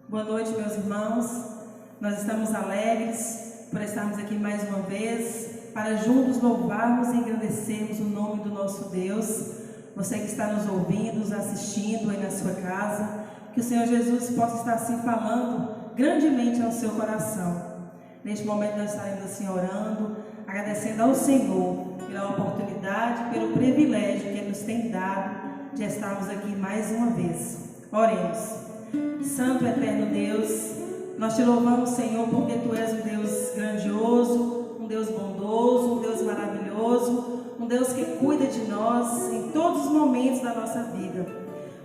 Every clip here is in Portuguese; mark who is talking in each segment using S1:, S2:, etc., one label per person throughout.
S1: Boa noite, meus irmãos. Nós estamos alegres por estarmos aqui mais uma vez, para juntos louvarmos e engrandecermos o nome do nosso Deus. Você que está nos ouvindo, nos assistindo aí na sua casa, que o Senhor Jesus possa estar assim falando grandemente ao seu coração. Neste momento nós estaremos assim orando, agradecendo ao Senhor pela oportunidade, pelo privilégio que Ele nos tem dado de estarmos aqui mais uma vez. Oremos. Santo eterno Deus, nós te louvamos, Senhor, porque Tu és um Deus grandioso, um Deus bondoso, um Deus maravilhoso, um Deus que cuida de nós em todos os momentos da nossa vida.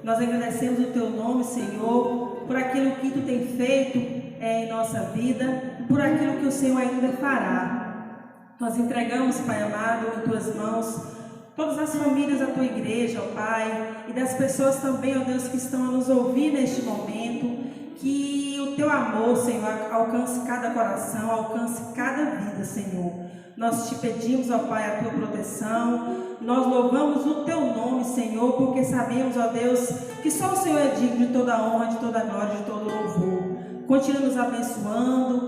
S1: Nós agradecemos o Teu nome, Senhor, por aquilo que Tu tem feito em nossa vida, por aquilo que o Senhor ainda fará. Nós entregamos, Pai amado, em Tuas mãos todas as famílias da Tua igreja, ó Pai, e das pessoas também, ó Deus, que estão a nos ouvir neste momento, que o Teu amor, Senhor, alcance cada coração, alcance cada vida, Senhor. Nós te pedimos, ó Pai, a Tua proteção, nós louvamos o Teu nome, Senhor, porque sabemos, ó Deus, que só o Senhor é digno de toda honra, de toda glória, de todo louvor. Continua nos abençoando,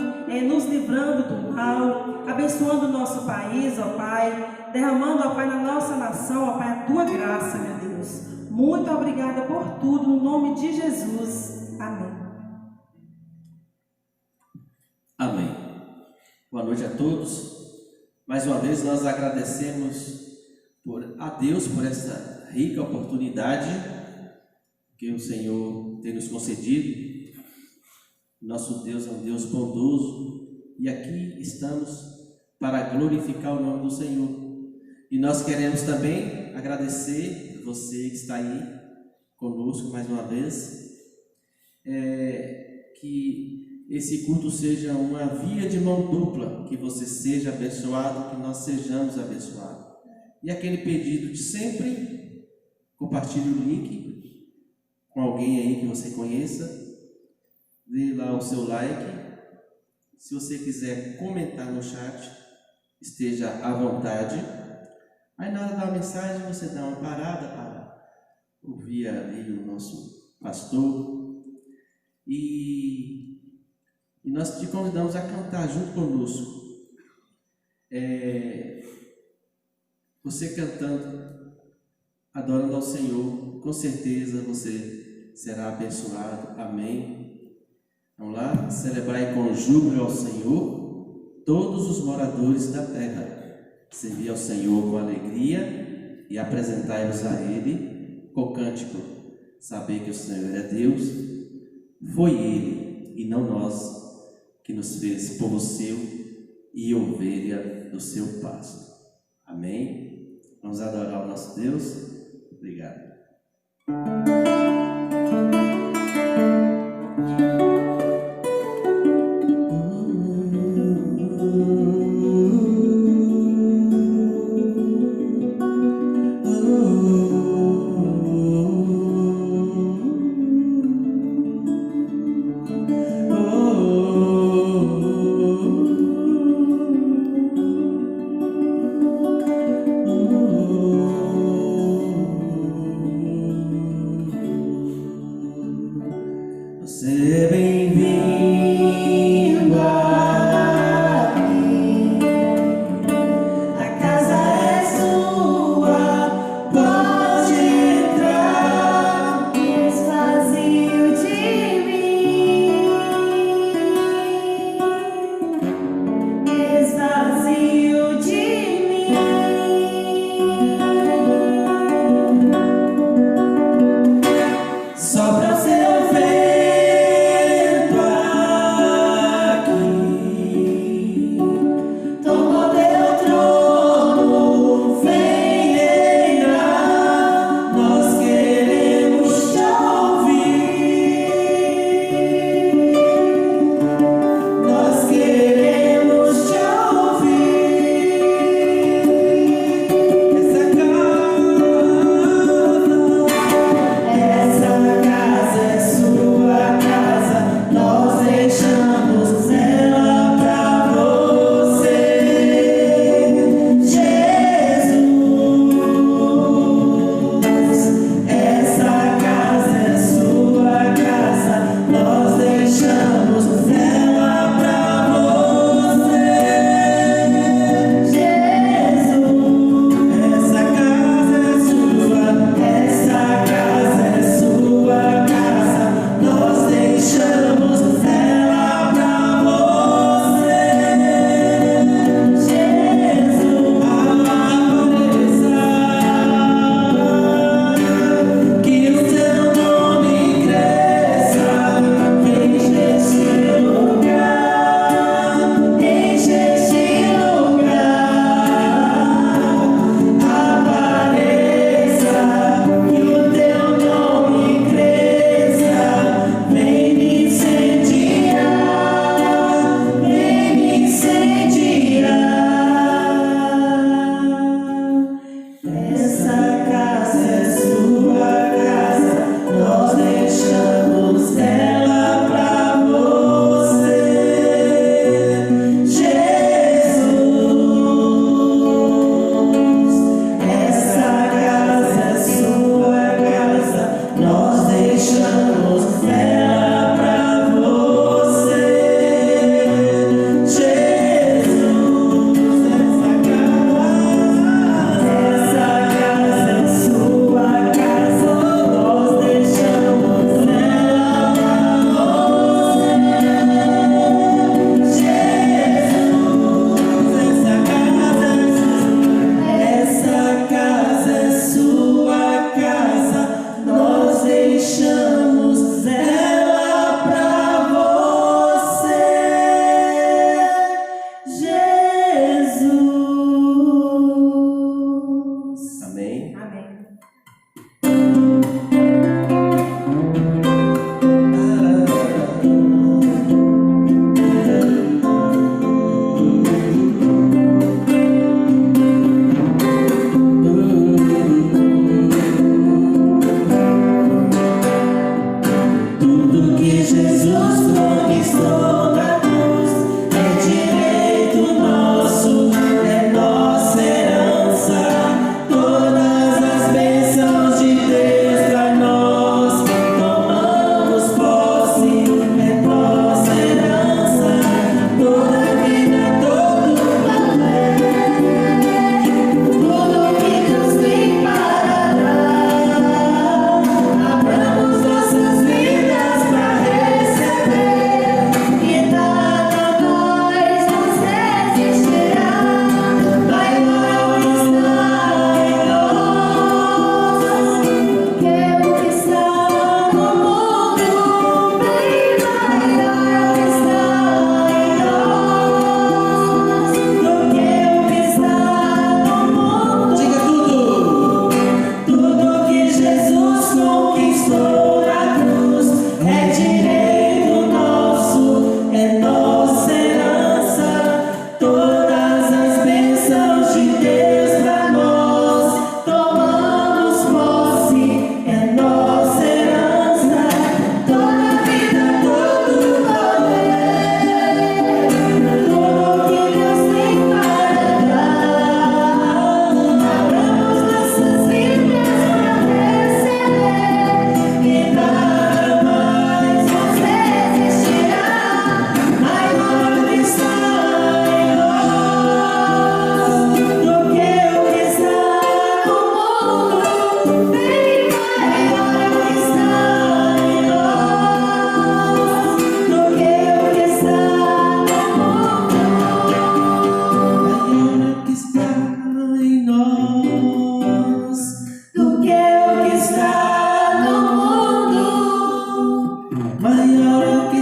S1: nos livrando do mal, abençoando o nosso país, ó Pai, derramando, ó Pai, na nossa nação, ó Pai, a Tua graça, meu Deus. Muito obrigada por tudo, no nome de Jesus. Amém.
S2: Amém. Boa noite a todos. Mais uma vez nós agradecemos a Deus por essa rica oportunidade que o Senhor tem nos concedido. Nosso Deus é um Deus bondoso e aqui estamos para glorificar o nome do Senhor. E nós queremos também agradecer você que está aí conosco mais uma vez, que esse culto seja uma via de mão dupla, que você seja abençoado, que nós sejamos abençoados. E aquele pedido de sempre, compartilhe o link com alguém aí que você conheça, dê lá o seu like. Se você quiser comentar no chat, esteja à vontade. Aí na hora da mensagem você dá uma parada para ouvir ali o nosso pastor. E nós te convidamos a cantar junto conosco. Você cantando, adorando ao Senhor, com certeza você será abençoado. Amém. Vamos lá, celebrai com júbilo ao Senhor todos os moradores da terra. Servi ao Senhor com alegria e apresentai-vos a Ele com cântico. Saber que o Senhor é Deus, foi Ele e não nós que nos fez povo seu e ovelha do seu pasto. Amém? Vamos adorar o nosso Deus. Obrigado.
S3: Sopra seu vento.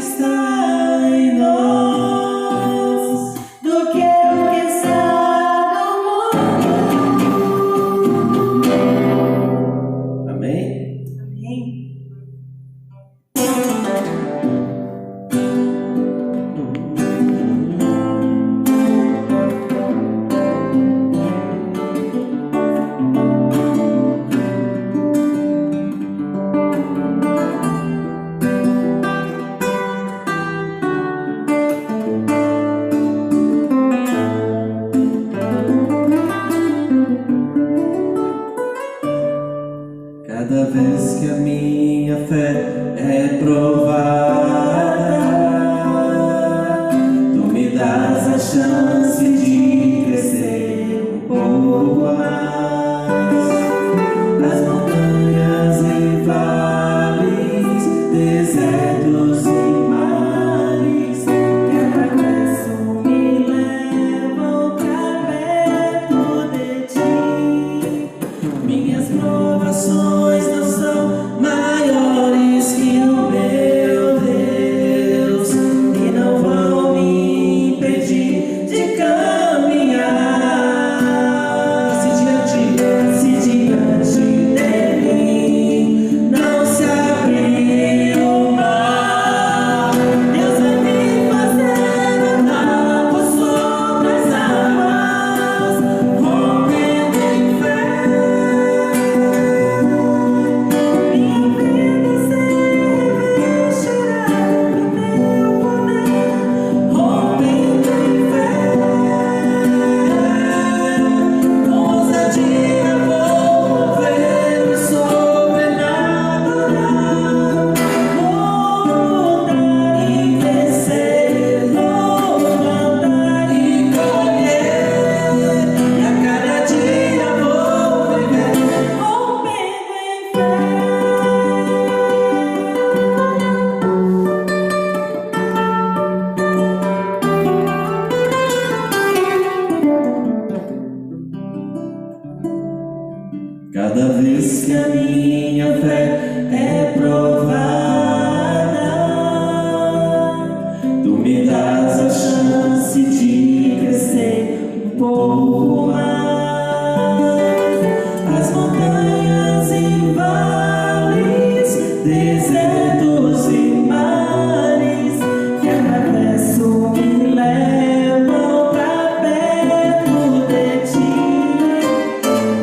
S1: está em nós do que o que está no mundo.
S2: Amém?
S1: Amém.
S2: Cada vez que a minha fé é provada, tu me dás a chance de crescer um pouco mais. As montanhas e vales, desertos e mares,
S1: Que atravessam me levam pra perto de ti.
S2: minhas provações não são maiores que o meu Deus, e não vão me impedir de caminhar. Se diante de mim não se abrir o mar, Deus vai me fazer andar por sobre as águas, rompendo em fé.
S1: Minha vida se revestirá do teu poder,
S2: Rompendo em fé, com ousadia vou ver o sobrenatural, vou lutar e vencer, vou plantar e colher, e a cada dia vou viver.
S1: rompendo em fé.
S2: Cada vez que a minha fé é provada, tu me dás a chance de crescer um pouco mais. As montanhas e vales, desertos e mares,
S1: Que atravesso me levam pra perto de ti.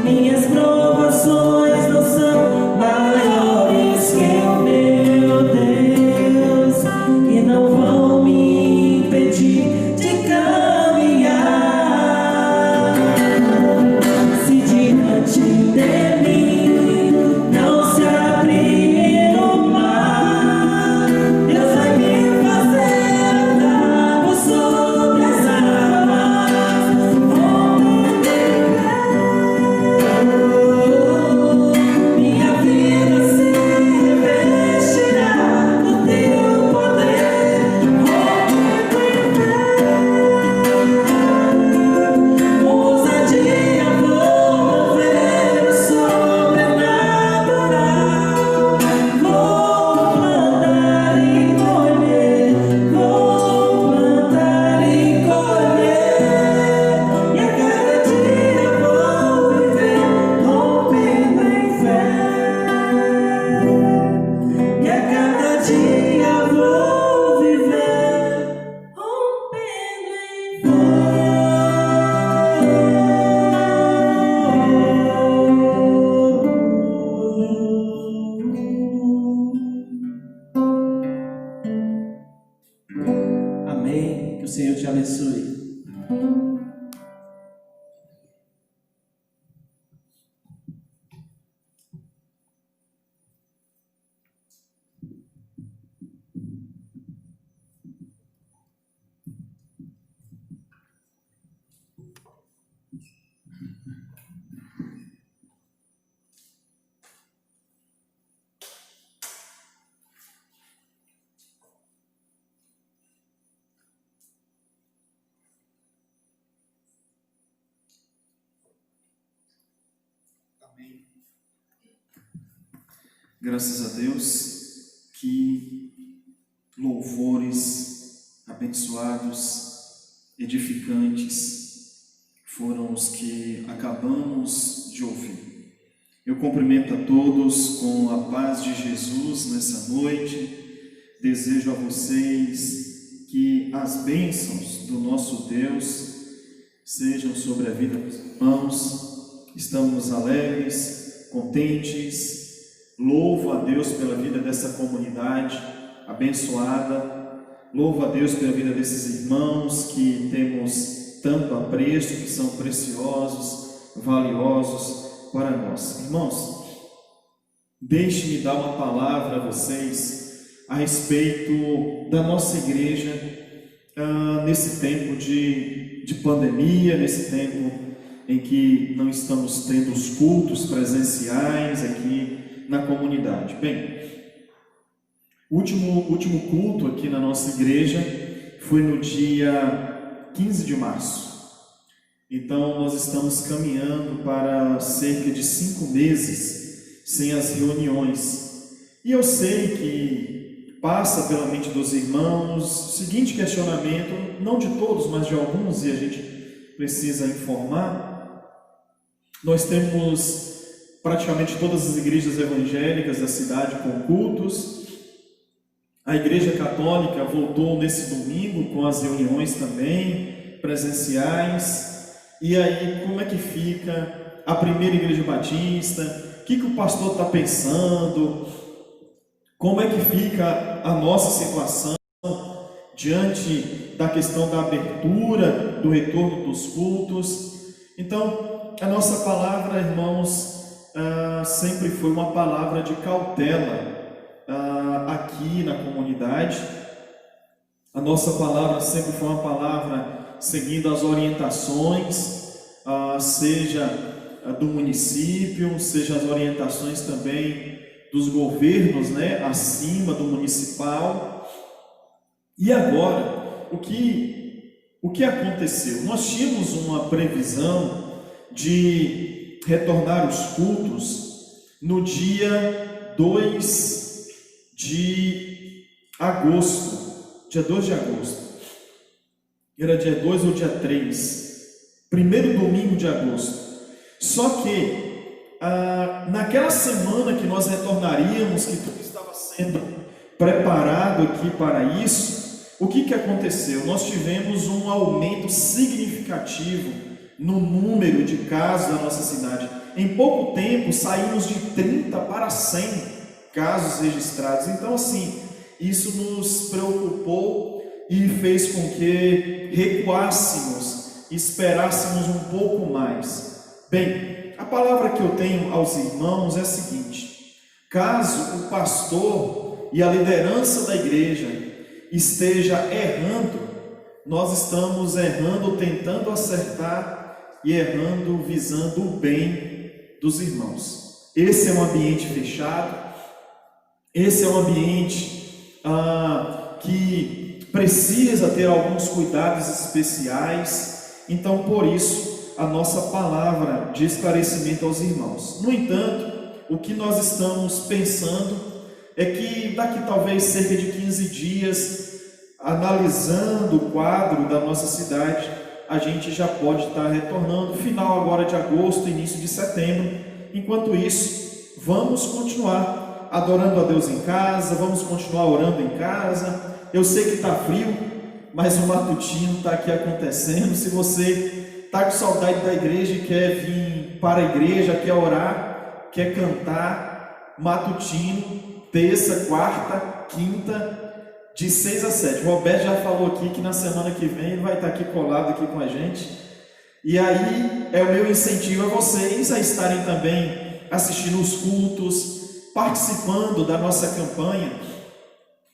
S2: minhas provações não são maiores que o meu Deus, e não vão me impedir de caminhar. Se diante de mim não se abrir o mar, Deus vai me fazer andar por sobre as águas, rompendo em fé. Minha vida se revestirá do teu poder, rompendo em fé. Com ousadia vou ver o sobrenatural, vou plantar e colher, vou plantar e colher, e a cada dia vou viver rompendo em fé, e a cada dia vou viver rompendo em fé. Amém. Que o Senhor te abençoe.
S3: Amém. Graças a Deus que louvores abençoados, edificantes, foram os que acabamos de ouvir. Eu cumprimento a todos com a paz de Jesus nessa noite. Desejo a vocês que as bênçãos do nosso Deus sejam sobre a vida dos irmãos. Estamos alegres, contentes. Louvo a Deus pela vida dessa comunidade abençoada. Louvo a Deus pela vida desses irmãos que temos tanto apreço, que são preciosos, valiosos para nós. Irmãos, deixe-me dar uma palavra a vocês a respeito da nossa igreja nesse tempo de pandemia, nesse tempo em que não estamos tendo os cultos presenciais aqui na comunidade. Bem, o último culto aqui na nossa igreja foi no dia 15 de março. Então nós estamos caminhando para cerca de 5 meses sem as reuniões. E eu sei que passa pela mente dos irmãos o seguinte questionamento, não de todos, mas de alguns, e a gente precisa informar. Nós temos praticamente todas as igrejas evangélicas da cidade com cultos. A Igreja Católica voltou nesse domingo com as reuniões também presenciais. E aí, como é que fica a primeira Igreja Batista? O que o pastor está pensando? Como é que fica a nossa situação diante da questão da abertura, do retorno dos cultos? Então, a nossa palavra, irmãos, sempre foi uma palavra de cautela aqui na comunidade. A nossa palavra sempre foi uma palavra seguindo as orientações, seja do município, seja as orientações também dos governos, né, acima do municipal. E agora, o que aconteceu? Nós tínhamos uma previsão de retornar os cultos no dia 2 de agosto, dia 2 de agosto, era dia 2 ou dia 3, primeiro domingo de agosto. Só que naquela semana que nós retornaríamos, que tudo estava sendo preparado aqui para isso, o que aconteceu? Nós tivemos um aumento significativo no número de casos da nossa cidade. Em pouco tempo saímos de 30 para 100 casos registrados. Então, assim, isso nos preocupou e fez com que recuássemos, esperássemos um pouco mais. Bem, a palavra que eu tenho aos irmãos é a seguinte: caso o pastor e a liderança da igreja esteja errando, nós estamos errando, tentando acertar e errando, visando o bem dos irmãos. Esse é um ambiente fechado. Esse é um ambiente que precisa ter alguns cuidados especiais. Então, por isso, a nossa palavra de esclarecimento aos irmãos. No entanto, o que nós estamos pensando é que daqui talvez cerca de 15 dias, analisando o quadro da nossa cidade, a gente já pode estar retornando, final agora de agosto, início de setembro. Enquanto isso, vamos continuar adorando a Deus em casa, vamos continuar orando em casa. Eu sei que está frio, mas o matutino está aqui acontecendo. Se você está com saudade da igreja e quer vir para a igreja, quer orar, quer cantar, matutino, terça, quarta, quinta, de 6 a 7. O Roberto já falou aqui que na semana que vem ele vai estar aqui colado aqui com a gente. E aí é o meu incentivo a vocês a estarem também assistindo os cultos, participando da nossa campanha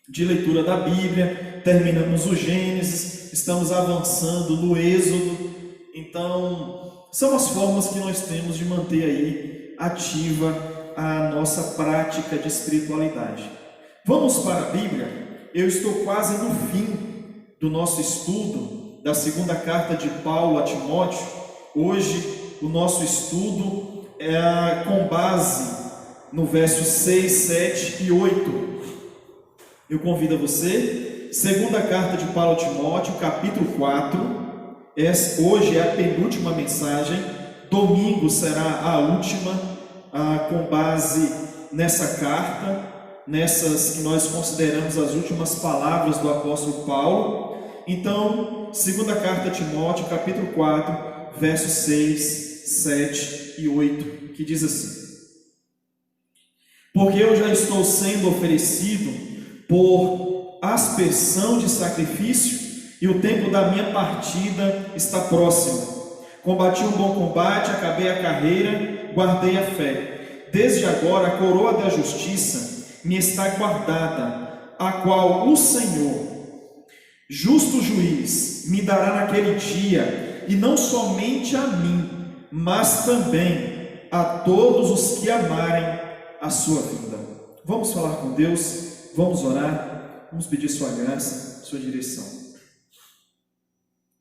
S3: de leitura da Bíblia. Terminamos o Gênesis, estamos avançando no Êxodo. Então, são as formas que nós temos de manter aí ativa a nossa prática de espiritualidade. Vamos para a Bíblia. Eu estou quase no fim do nosso estudo da segunda carta de Paulo a Timóteo. Hoje o nosso estudo é com base no versos 6, 7 e 8. Eu convido a você, segunda carta de Paulo a Timóteo, capítulo 4, hoje é a penúltima mensagem, domingo será a última, com base nessa carta, nessas que nós consideramos as últimas palavras do apóstolo Paulo. Então, segunda carta a Timóteo, capítulo 4, versos 6, 7 e 8, que diz assim: porque eu já estou sendo oferecido por aspersão de sacrifício, e o tempo da minha partida está próximo. Combati um bom combate, acabei a carreira, guardei a fé. Desde agora a coroa da justiça me está guardada, a qual o Senhor, justo juiz, me dará naquele dia, e não somente a mim, mas também a todos os que amarem a sua vida. Vamos falar com Deus. Vamos orar, vamos pedir sua graça, sua direção.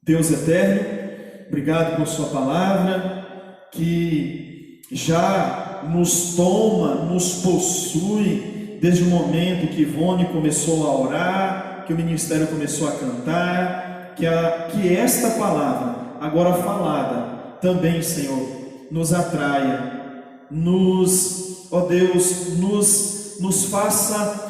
S3: Deus eterno, obrigado por sua palavra, que já nos toma, nos possui, desde o momento que Ivone começou a orar, que o ministério começou a cantar, que esta palavra, agora falada, também, Senhor, nos atraia, ó Deus, nos faça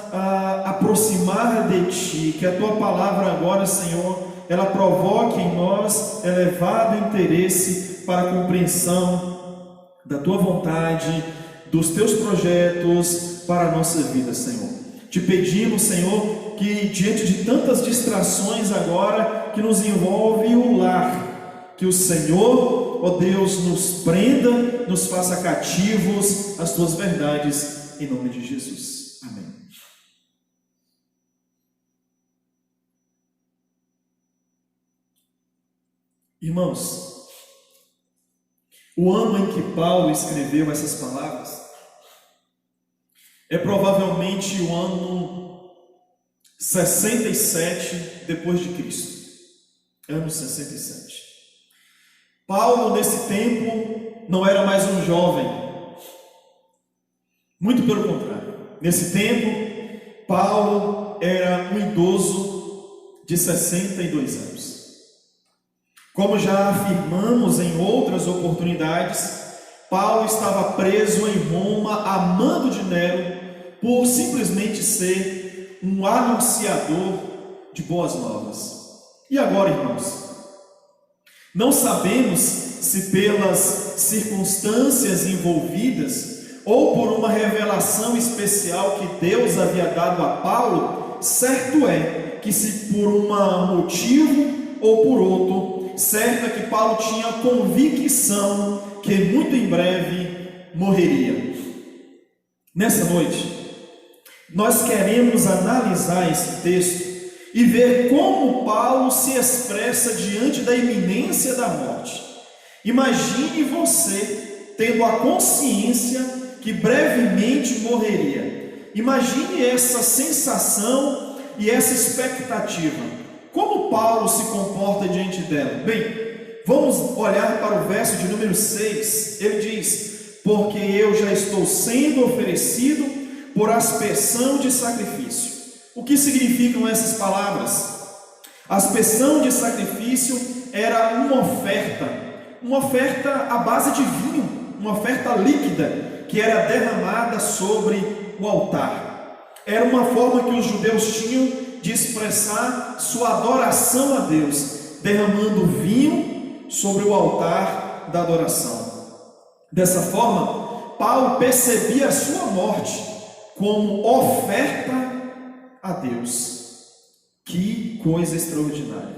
S3: aproximar de Ti, que a Tua palavra agora, Senhor, ela provoque em nós elevado interesse para a compreensão da Tua vontade, dos Teus projetos para a nossa vida, Senhor. Te pedimos, Senhor, que diante de tantas distrações agora que nos envolve o lar, que o Senhor, ó Deus, nos prenda, nos faça cativos às Tuas verdades, em nome de Jesus. Amém. Irmãos, o ano em que Paulo escreveu essas palavras é provavelmente o ano 67 depois de Cristo. Ano 67. Paulo, nesse tempo, não era mais um jovem. Muito pelo contrário. Nesse tempo, Paulo era um idoso de 62 anos. Como já afirmamos em outras oportunidades, Paulo estava preso em Roma a mando de Nero por simplesmente ser um anunciador de boas novas. E agora, irmãos? Não sabemos se pelas circunstâncias envolvidas ou por uma revelação especial que Deus havia dado a Paulo, certo é que se por um motivo ou por outro, certo é que Paulo tinha convicção que muito em breve morreria. Nessa noite, nós queremos analisar esse texto e ver como Paulo se expressa diante da iminência da morte. Imagine você tendo a consciência que brevemente morreria. Imagine essa sensação e essa expectativa. Como Paulo se comporta diante dela? Bem, vamos olhar para o verso de número 6. Ele diz: porque eu já estou sendo oferecido por aspersão de sacrifício. O que significam essas palavras? Aspersão de sacrifício era uma oferta à base de vinho, uma oferta líquida que era derramada sobre o altar. Era uma forma que os judeus tinham de expressar sua adoração a Deus, derramando vinho sobre o altar da adoração. Dessa forma, Paulo percebia a sua morte como oferta a Deus. Que coisa extraordinária!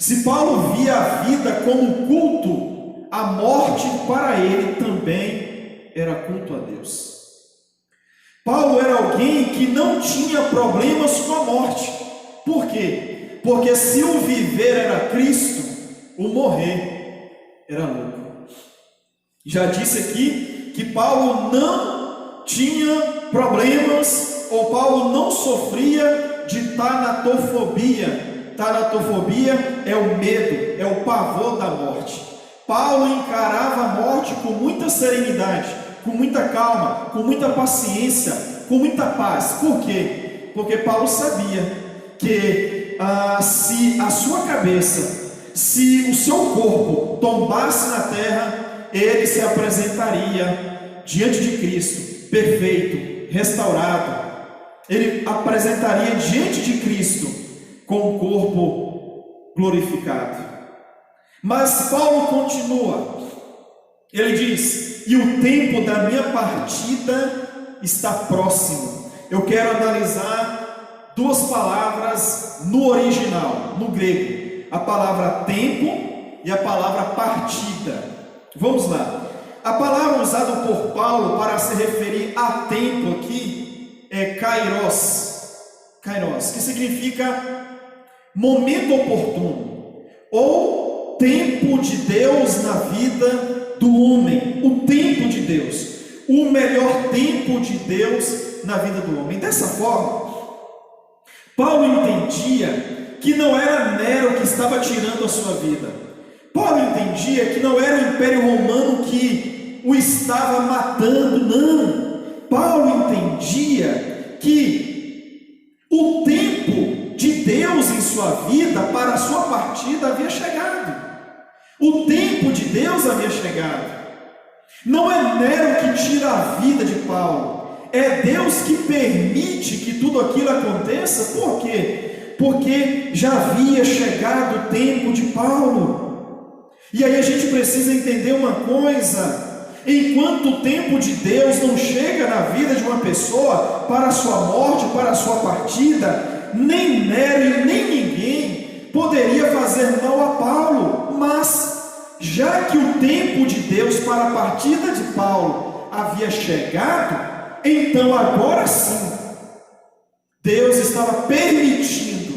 S3: Se Paulo via a vida como culto, a morte para ele também era culto a Deus. Paulo era alguém que não tinha problemas com a morte. Por quê? Porque se o viver era Cristo, o morrer era lucro. Já disse aqui que Paulo não tinha problemas, ou Paulo não sofria de tanatofobia. Tanatofobia é o medo, é o pavor da morte. Paulo encarava a morte com muita serenidade, com muita calma, com muita paciência, com muita paz. Por quê? Porque Paulo sabia que se a sua cabeça, se o seu corpo tombasse na terra, ele se apresentaria diante de Cristo, perfeito, restaurado. Ele apresentaria diante de Cristo com o corpo glorificado. Mas Paulo continua, ele diz: e o tempo da minha partida está próximo. Eu quero analisar duas palavras no original, no grego: a palavra tempo e a palavra partida. Vamos lá. A palavra usada por Paulo para se referir a tempo aqui é kairos, que significa momento oportuno, ou tempo de Deus na vida do homem, o tempo de Deus, o melhor tempo de Deus na vida do homem. Dessa forma, Paulo entendia que não era Nero que estava tirando a sua vida. Paulo entendia que não era o Império Romano que o estava matando, não. Paulo entendia que o tempo de Deus em sua vida para a sua partida havia chegado. O tempo de Deus havia chegado. Não é Nero que tira a vida de Paulo, é Deus que permite que tudo aquilo aconteça. Por quê? Porque já havia chegado o tempo de Paulo. E aí a gente precisa entender uma coisa: enquanto o tempo de Deus não chega na vida de uma pessoa para a sua morte, para a sua partida, nem Nero nem ninguém poderia fazer mal a Paulo. Mas já que o tempo de Deus para a partida de Paulo havia chegado, então agora sim Deus estava permitindo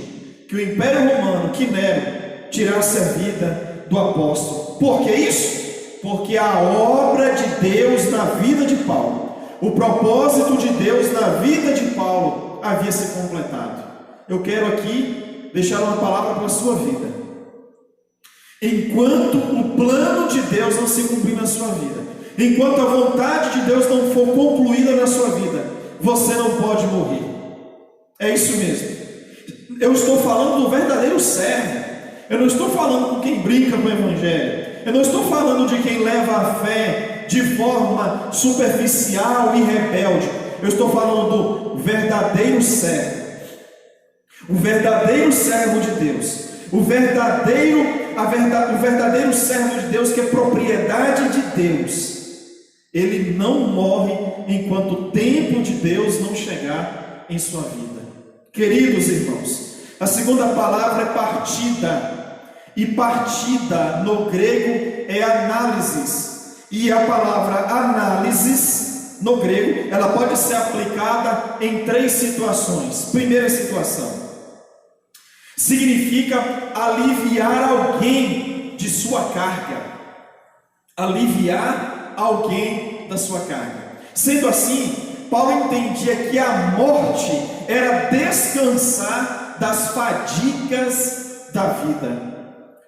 S3: que o Império Romano, que Nero, tirasse a vida do apóstolo. Por que isso? Porque a obra de Deus na vida de Paulo, o propósito de Deus na vida de Paulo havia se completado. Eu quero aqui deixar uma palavra para a sua vida. Enquanto o plano de Deus não se cumprir na sua vida, enquanto a vontade de Deus não for concluída na sua vida, você não pode morrer. É isso mesmo. Eu estou falando do verdadeiro servo. Eu não estou falando com quem brinca com o Evangelho. Eu não estou falando de quem leva a fé de forma superficial e rebelde. Eu estou falando do verdadeiro servo. O verdadeiro servo de Deus. O verdadeiro servo de Deus, que é propriedade de Deus. Ele não morre enquanto o tempo de Deus não chegar em sua vida. Queridos irmãos, a segunda palavra é partida. E partida no grego é análisis. E a palavra análisis no grego, ela pode ser aplicada em três situações. Primeira situação: significa aliviar alguém de sua carga. Aliviar alguém da sua carga. Sendo assim, Paulo entendia que a morte era descansar das fadigas da vida.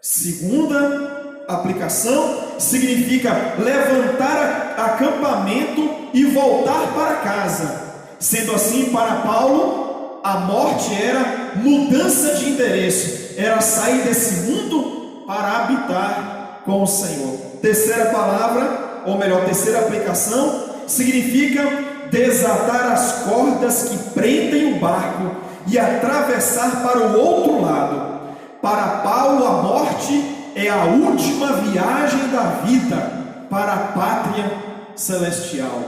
S3: Segunda aplicação, significa levantar acampamento e voltar para casa. Sendo assim, para Paulo, a morte era mudança de endereço, era sair desse mundo para habitar com o Senhor. Terceira palavra, ou melhor, terceira aplicação, significa desatar as cordas que prendem o barco e atravessar para o outro lado. Para Paulo, a morte é a última viagem da vida para a pátria celestial.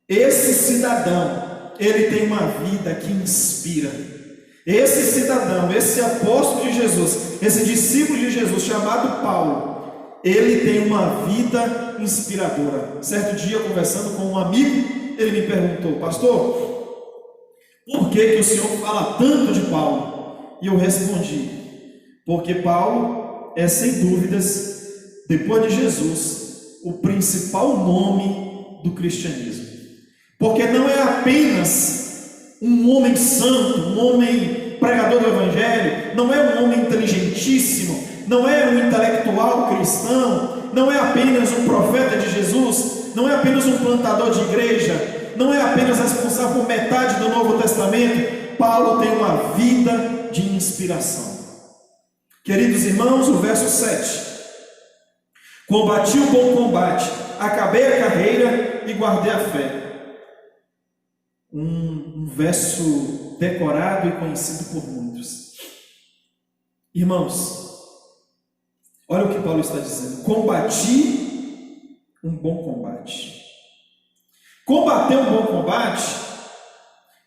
S3: Esse cidadão, ele tem uma vida que inspira. Esse cidadão, esse apóstolo de Jesus, esse discípulo de Jesus chamado Paulo, ele tem uma vida inspiradora. Certo dia, conversando com um amigo, ele me perguntou: pastor, por que o senhor fala tanto de Paulo? E eu respondi: porque Paulo é, sem dúvidas, depois de Jesus, o principal nome do cristianismo. Porque não é apenas um homem santo, um homem pregador do Evangelho, não é um homem inteligentíssimo, não é um intelectual cristão, não é apenas um profeta de Jesus, não é apenas um plantador de igreja, não é apenas responsável por metade do Novo Testamento. Paulo tem uma vida de inspiração. Queridos irmãos, o verso 7. Combati o bom combate, acabei a carreira e guardei a fé. Um verso decorado e conhecido por muitos. Irmãos, olha o que Paulo está dizendo. Combati um bom combate. Combater um bom combate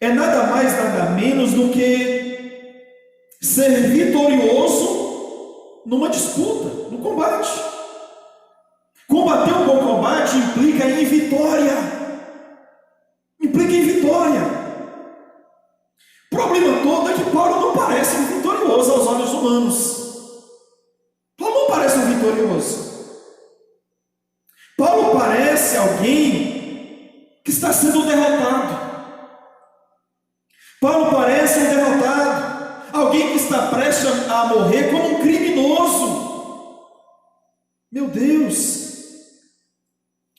S3: é nada mais, nada menos do que ser vitorioso numa disputa, no combate. Combater um bom combate implica em vitória. Implica em vitória. O problema todo é que Paulo não parece um vitorioso aos olhos humanos. Paulo não parece um vitorioso. Paulo parece alguém que está sendo derrotado. Paulo parece um derrotado, alguém que está prestes a morrer como um criminoso. Meu Deus!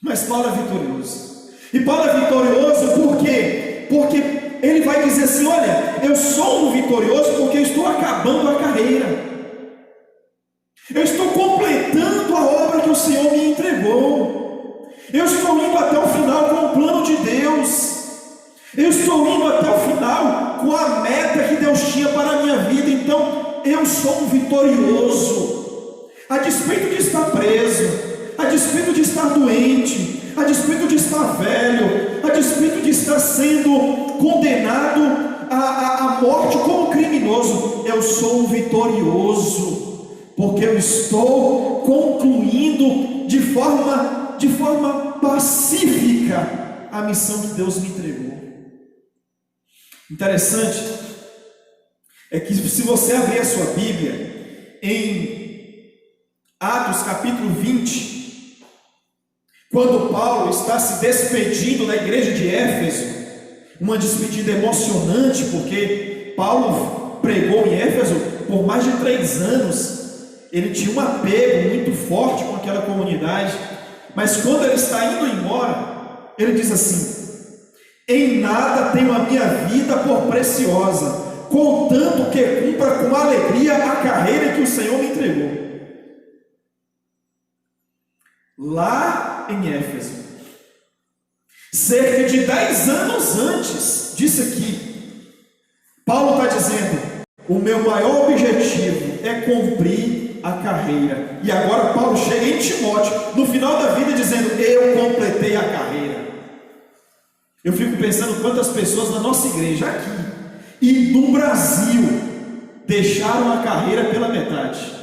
S3: Mas Paulo é vitorioso. E Paulo é vitorioso por quê? Porque ele vai dizer assim: olha, eu sou um vitorioso porque eu estou acabando a carreira. Eu estou completando a obra que o Senhor me entregou. Eu estou indo até o final com o plano de Deus. Eu estou indo até o final com a meta que Deus tinha para a minha vida. Então, eu sou um vitorioso. A despeito de estar preso, a despeito de estar doente, a despeito de estar velho, a despeito de estar sendo condenado à morte como criminoso, eu sou um vitorioso, porque eu estou concluindo de forma pacífica a missão que Deus me entregou. Interessante é que, se você abrir a sua Bíblia em Atos capítulo 20, quando Paulo está se despedindo da igreja de Éfeso, uma despedida emocionante, porque Paulo pregou em Éfeso por mais de 3 anos, ele tinha um apego muito forte com aquela comunidade, mas quando ele está indo embora, ele diz assim: em nada tenho a minha vida por preciosa, contanto que cumpra com alegria a carreira que o Senhor me entregou. Lá em Éfeso, cerca de 10 anos antes disso aqui, Paulo está dizendo: o meu maior objetivo é cumprir a carreira. E agora Paulo chega em Timóteo, no final da vida, dizendo: eu completei a carreira. Eu fico pensando quantas pessoas na nossa igreja aqui e no Brasil deixaram a carreira pela metade.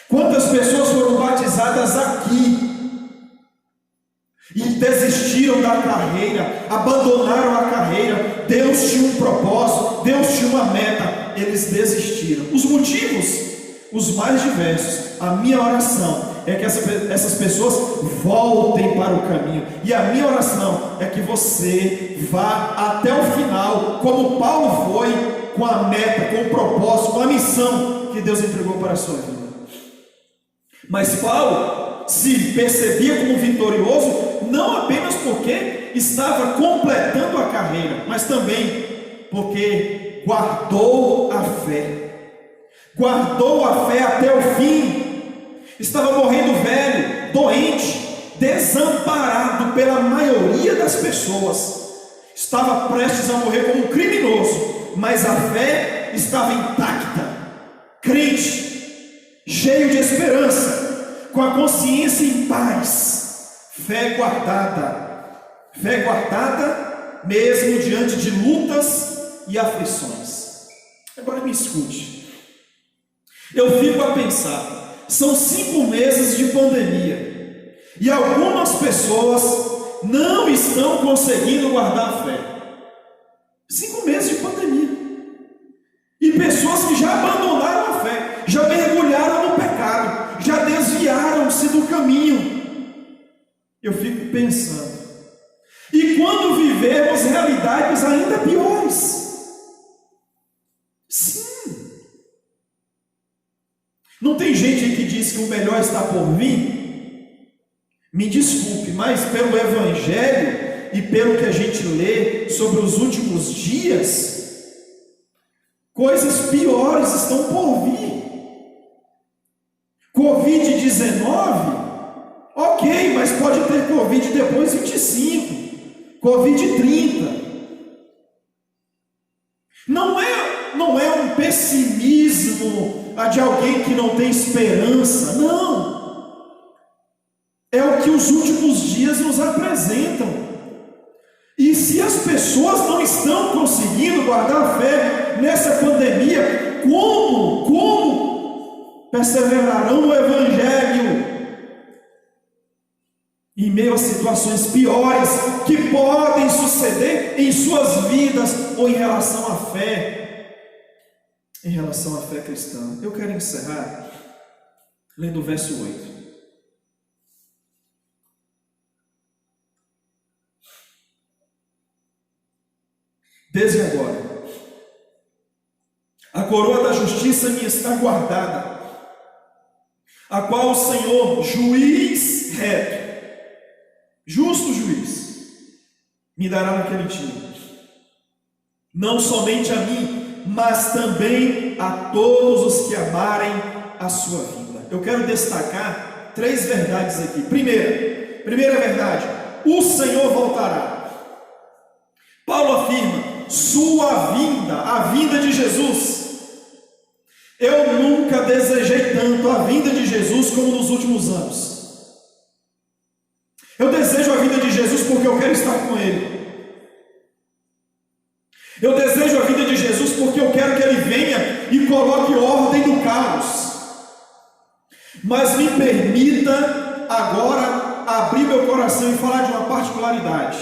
S3: Quantas pessoas foram batizadas aqui e desistiram da carreira, abandonaram a carreira. Deus tinha um propósito, Deus tinha uma meta, eles desistiram. Os motivos, os mais diversos. A minha oração é que essas pessoas voltem para o caminho, e a minha oração é que você vá até o final, como Paulo foi, com a meta, com o propósito, com a missão que Deus entregou para a sua vida. Mas Paulo se percebia como vitorioso, não apenas porque estava completando a carreira, mas também porque guardou a fé. Guardou a fé até o fim. Estava morrendo velho, doente, desamparado pela maioria das pessoas. Estava prestes a morrer como um criminoso, mas a fé estava intacta, crente, cheio de esperança, com a consciência em paz. Fé guardada mesmo diante de lutas e aflições. Agora me escute. Eu fico a pensar, são 5 meses de pandemia e algumas pessoas não estão conseguindo guardar a fé. 5 meses de pandemia e pessoas que já abandonaram a fé, já mergulharam no pecado, já desviaram-se do caminho. Eu fico pensando, e quando vivermos realidades ainda piores? Sim. Não tem gente aí que diz que o melhor está por vir? Me desculpe, mas pelo Evangelho e pelo que a gente lê sobre os últimos dias, coisas piores estão por vir. Covid-19, ok, mas pode ter Covid depois 25, Covid 30. Não é um pessimismo de alguém que não tem esperança, não. É o que os últimos dias nos apresentam. E se as pessoas não estão conseguindo guardar a fé nessa pandemia, como perseverarão no Evangelho em meio a situações piores que podem suceder em suas vidas ou em relação à fé, cristã? Eu quero encerrar lendo o verso 8. Desde agora, a coroa da justiça me está guardada, a qual o Senhor, juiz reto, justo juiz, me dará naquele dia, não somente a mim, mas também a todos os que amarem a sua vida. Eu quero destacar 3 verdades aqui. Primeira verdade: o Senhor voltará. Paulo afirma: sua vinda, a vinda de Jesus. Eu nunca desejei tanto a vinda de Jesus como nos últimos anos. Eu desejo a vinda de Jesus porque eu quero estar com Ele. Eu desejo a vinda de Jesus porque eu quero que Ele venha e coloque ordem no caos. Mas me permita agora abrir meu coração e falar de uma particularidade.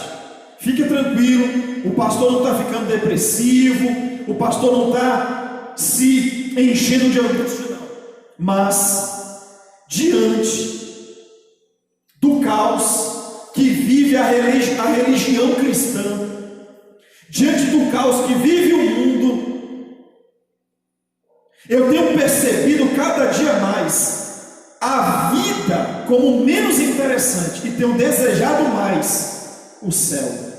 S3: Fique tranquilo, o pastor não está ficando depressivo, o pastor não está se enchendo de angústia, não. Mas, diante do caos que vive a religião cristã, diante do caos que vive o mundo, eu tenho percebido cada dia mais a vida como menos interessante e tenho desejado mais o céu.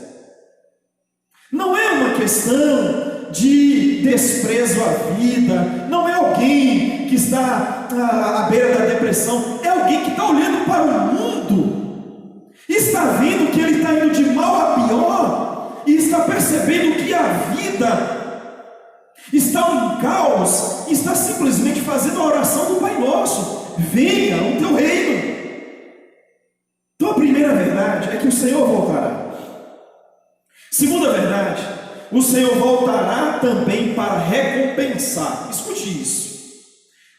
S3: Não é uma questão de desprezo à vida, não é alguém que está à beira da depressão, é alguém que está olhando para o mundo, está vendo que ele está indo de mal a pior, e está percebendo que a vida está um caos, e está simplesmente fazendo a oração do Pai Nosso: venha o teu reino. Então a primeira verdade é que o Senhor voltará. Segunda verdade: o Senhor voltará também para recompensar. Escute isso.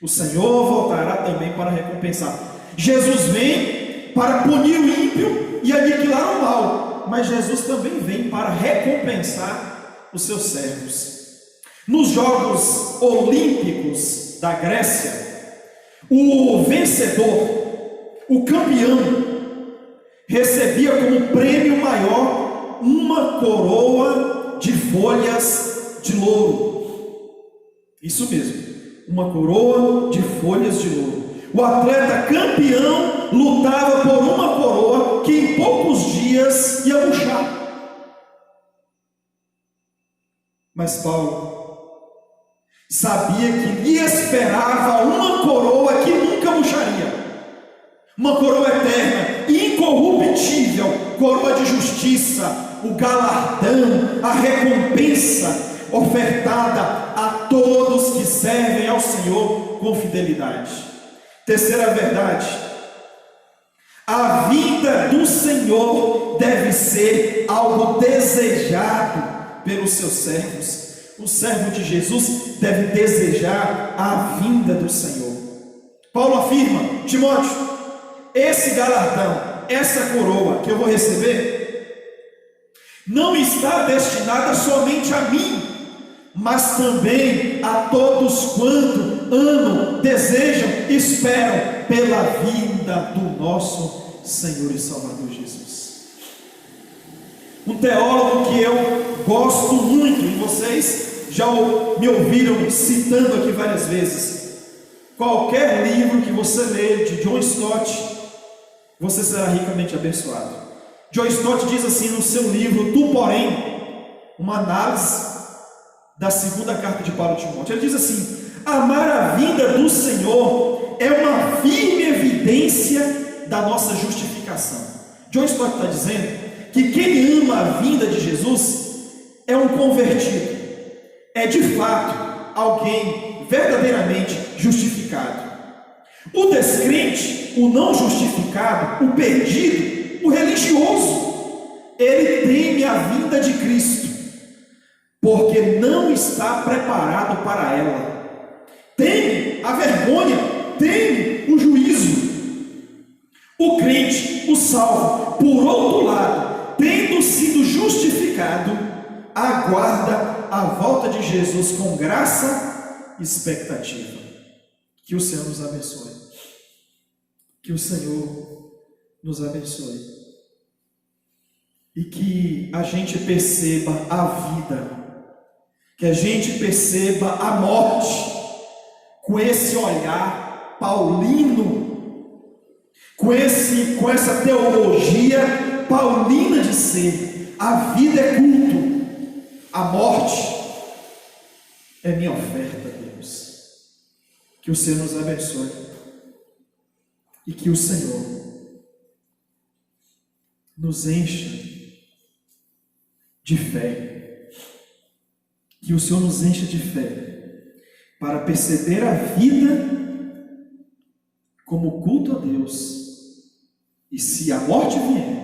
S3: O Senhor voltará também para recompensar. Jesus vem para punir o ímpio e aniquilar o mal, mas Jesus também vem para recompensar os seus servos. Nos Jogos Olímpicos da Grécia, o vencedor, o campeão, recebia como prêmio maior uma coroa de folhas de louro. Isso mesmo, uma coroa de folhas de louro. O atleta campeão lutava por uma coroa que em poucos dias ia murchar. Mas Paulo sabia que lhe esperava uma coroa que nunca murcharia, uma coroa eterna, incorruptível, coroa de justiça, o galardão, a recompensa ofertada a todos que servem ao Senhor com fidelidade. Terceira verdade: a vinda do Senhor deve ser algo desejado pelos seus servos. O servo de Jesus deve desejar a vinda do Senhor. Paulo afirma: Timóteo, esse galardão, essa coroa que eu vou receber, não está destinada somente a mim, mas também a todos quanto amam, desejam, esperam pela vinda do nosso Senhor e Salvador Jesus. Um teólogo que eu gosto muito, e vocês já me ouviram citando aqui várias vezes, qualquer livro que você ler de John Stott, você será ricamente abençoado. John Stott diz assim no seu livro, Tu, porém, uma análise da segunda carta de Paulo a Timóteo. Ele diz assim: amar a vinda do Senhor é uma firme evidência da nossa justificação. John Stott está dizendo que quem ama a vinda de Jesus é um convertido, é de fato alguém verdadeiramente justificado. O descrente, o não justificado, o perdido, o religioso, ele teme a vinda de Cristo, porque não está preparado para ela. Teme a vergonha, teme o juízo. O crente, o salvo, por outro lado, tendo sido justificado, aguarda a volta de Jesus com graça e expectativa. Que o Senhor nos abençoe. Que o Senhor nos abençoe. E que a gente perceba a vida, que a gente perceba a morte com esse olhar paulino, com essa teologia paulina de ser. A vida é culto, a morte é minha oferta, Deus. Que o Senhor nos abençoe e que o Senhor nos encha de fé, que o Senhor nos encha de fé para perceber a vida como culto a Deus, e se a morte vier,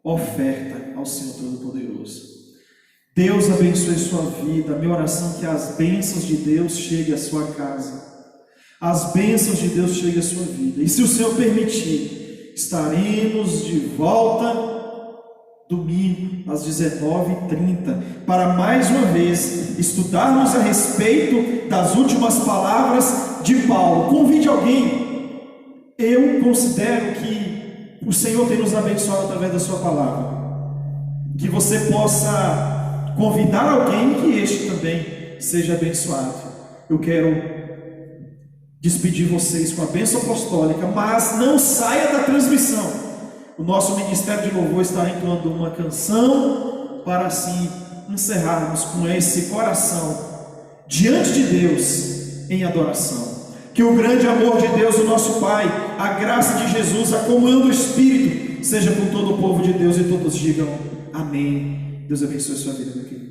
S3: oferta ao Senhor Todo-Poderoso. Deus abençoe sua vida. A minha oração é que as bênçãos de Deus cheguem à sua casa, as bênçãos de Deus cheguem à sua vida, e se o Senhor permitir, estaremos de volta domingo às 19h30 para mais uma vez estudarmos a respeito das últimas palavras de Paulo. Convide alguém. Eu considero que o Senhor tem nos abençoado através da sua palavra, que você possa convidar alguém, que este também seja abençoado. Eu quero despedir vocês com a bênção apostólica, mas não saia da transmissão. O nosso ministério de louvor está entoando uma canção para assim encerrarmos com esse coração diante de Deus em adoração. Que o grande amor de Deus, o nosso Pai, a graça de Jesus, a comunhão do Espírito seja com todo o povo de Deus, e todos digam amém. Deus abençoe a sua vida, meu querido.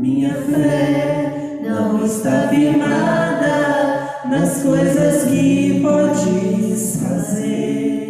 S1: Minha fé não está firmada nas coisas que podes fazer.